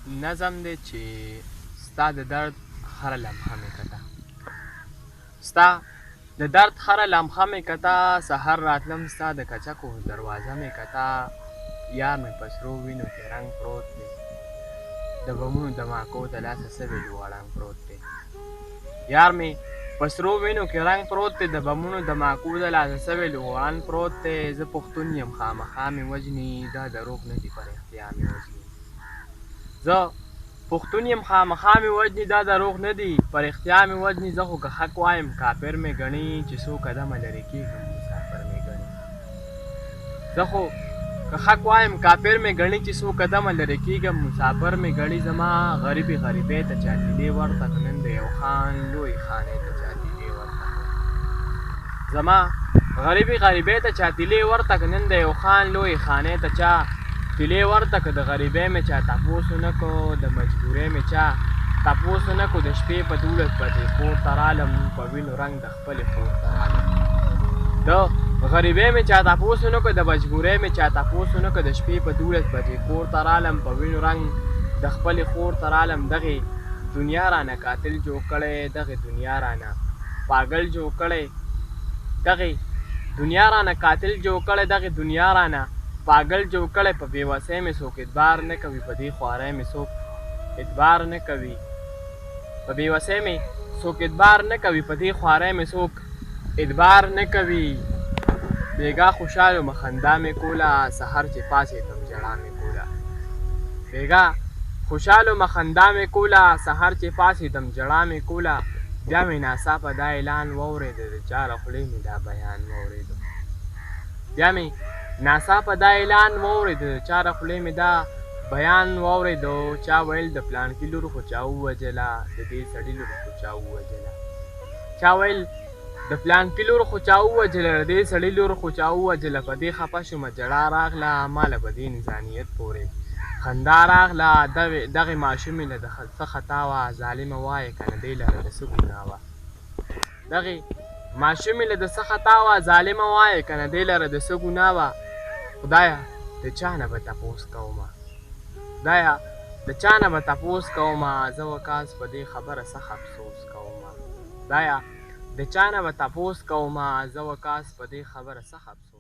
نظم دی چې ستا د درد هره لمحه مې کته، ستا د درد هره لمحه مې کته، سحر راتلم ستا د کچکو دروازه مې کته، یار مې په سرو وینو کې رنګ پروت دی، د بمونو دماکو د لاسه سوی لوړنګ پروت دی. یار مې په سرو وینو کې رنګ پروت دی، د بمونو دماکو د لاسه سوی لوړنګ پروت دی. زه پښتون یم خامخا مې وژني، دا دروغ نه دي په رښتیا مې وژني. زه پښتون یم خامخا مې وژني، دا دروغ نه دي په رښتیا مې وژني. زه خو که حق وایم کافر مې ګڼي، چې څو قدمه لرې کېږم مسافر مې ګڼي. زه خو که حق وایم کافر مې ګڼي، چې څو قدمه لرې کېږم مسافر مې ګڼي. زما غریبې غریبۍ ته چاپېلې ورته که نن د یو خان لوی خانۍ ته چاپېلې ورته، زما غریبې غریبۍ ته چاپېلې ورته که نن د یو خان لوی خانۍ ته چا پیلې ورته، که د غریبۍ مې چا تپوس ونه کړو، د مجبورۍ مې چا تپوس ونه کړو، د شپې په 12 بجې کور ته رالم، په وینو رنګ د خپلې خور ته رالم. د غریبۍ مې چا تپوس ونه کړو، د مجبورۍ مې چا تپوس ونه کړو، د شپې په 12 بجې کور ته رالم، په وینو رنګ د خپلې خور ته رالم. دغې دنیا رانه قاتل جوړ کړی، دغې دنیا رانه پاگل جوړ کړی، دغې دنیا رانه قاتل جوړ کړی، دغې دنیا رانه پاگل جوړ کړی. په بېوسۍ مې څوک اعتبار نه کوي، په دې خوارۍ مې څوک اعتبار نه کوي، په بېوسۍ مې څوک اعتبار نه کوي، په دې خوارۍ مې څوک اعتبار نه کوي. بېګا خوشحال ومه خندا مې کوله، سحر چې پاڅېدم ژړا مې کوله. بېګا خوشحال ومه خندا مې کوله، سحر چې پاڅېدم ژړا مې کوله. بیا مې ناڅاپه دا اعلان واورېده، د چا له خولې مې دا بیان واورېده. بیا مې ناڅاپه دا اعلان واورېده، د چا له خولې مې دا بیان واورېده. چا ویل د پلانکي لور خو چا ووژله، د دې سړي لور خو چا ووژله. چا ویل د پلانکي لور خو چا ووژله، د دې سړي لور خو چا ووژله. په دې خفه شومه ژړا راغله، ماله په دې انسانیت پورې خندا راغله. دغې ماشومې له د څه خطا وه، ظالمه وایه که نه دې لره د څه ګناه وه. دغې ماشومې له د څه خطا وه، ظالمه وایه که نه دې لره د څه ګناه وه. خدایه د چا نه به تپوس کومه، خدایه د چا نه به تپوس کومه، زه وکاس په دې خبره سخت افسوس کومه. خدایه د چا نه به تپوس کومه، زه وکاس په دې خبره سخت افسوس